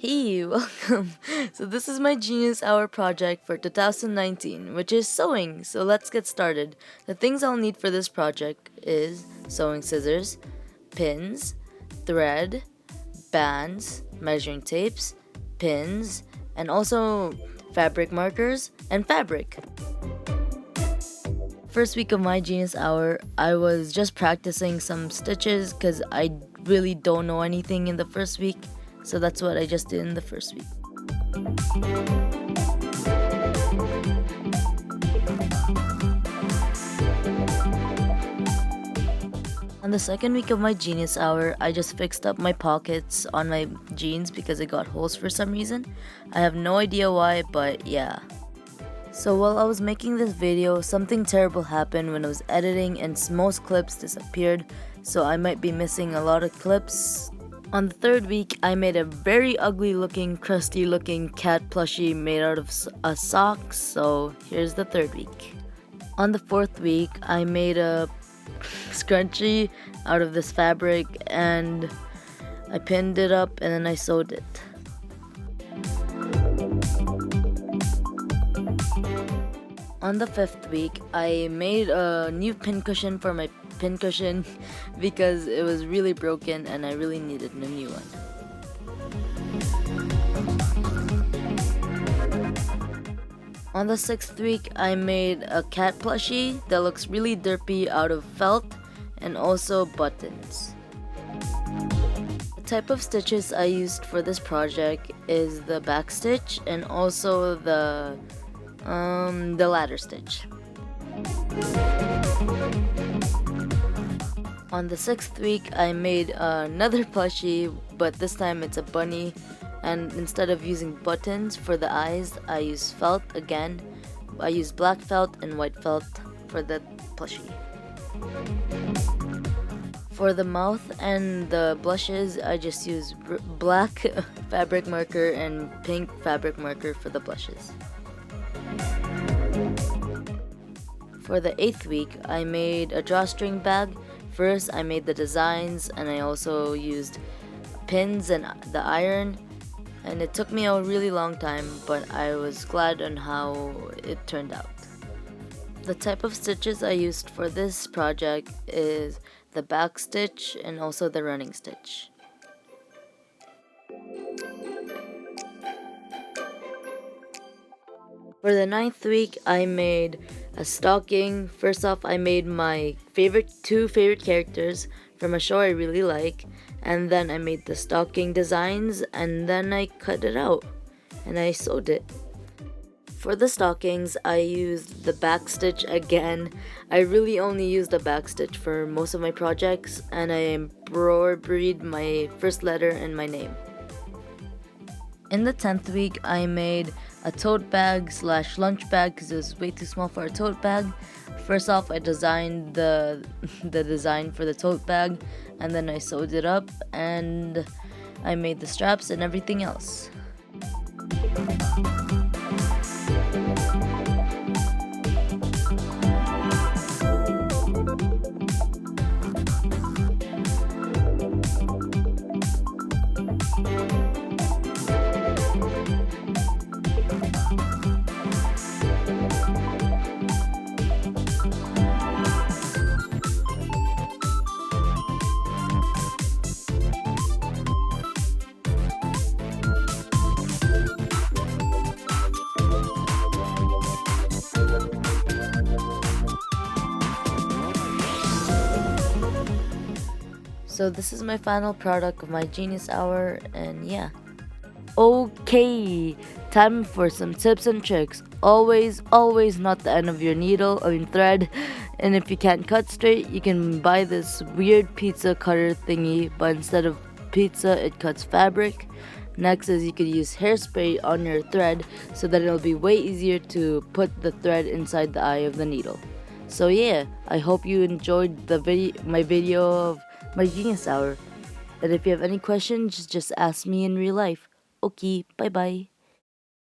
Hey, welcome! So this is my gEnIuS Hour project for 2019, which is sewing. So let's get started. The things I'll need for this project is sewing scissors, pins, thread, bands, measuring tapes, pins, and also fabric markers and fabric. First week of my gEnIuS Hour, I was just practicing some stitches because I really don't know anything in the first week. So that's what I just did in the first week. On the second week of my gEnIuS Hour, I just fixed up my pockets on my jeans because it got holes for some reason. I have no idea why, but yeah. So while I was making this video, something terrible happened when I was editing and most clips disappeared, so I might be missing a lot of clips. On the third week, I made a very ugly looking, crusty looking cat plushie made out of a sock, so here's the third week. On the fourth week, I made a scrunchie out of this fabric and I pinned it up and then I sewed it. On the fifth week, I made a new pincushion for my pincushion because it was really broken and I really needed a new one. On the sixth week, I made a cat plushie that looks really derpy out of felt and also buttons. The type of stitches I used for this project is the back stitch and also the ladder stitch. On the sixth week, I made another plushie, but this time it's a bunny, and instead of using buttons for the eyes, I used felt again. I used black felt and white felt for the plushie. For the mouth and the blushes, I just used black fabric marker and pink fabric marker for the blushes. For the 8th week, I made a drawstring bag. First, I made the designs and I also used pins and the iron, and it took me a really long time, but I was glad on how it turned out. The type of stitches I used for this project is the back stitch and also the running stitch. For the 9th week, I made a stocking. First off, I made my two favorite characters from a show I really like, and then I made the stocking designs, and then I cut it out, and I sewed it. For the stockings, I used the back stitch again. I really only used the back stitch for most of my projects, and I embroidered my first letter and my name. In the 10th week, I made a tote bag / lunch bag because it was way too small for a tote bag. First off, I designed the design for the tote bag, and then I sewed it up and I made the straps and everything else. So this is my final product of my gEnIuS Hour, and yeah. Okay, time for some tips and tricks. Always not the end of your thread. And if you can't cut straight, you can buy this weird pizza cutter thingy, but instead of pizza, it cuts fabric. Next is you could use hairspray on your thread so that it'll be way easier to put the thread inside the eye of the needle. So yeah, I hope you enjoyed my video of my gEnIuS Hour. And if you have any questions, just ask me in real life. Okay, bye bye.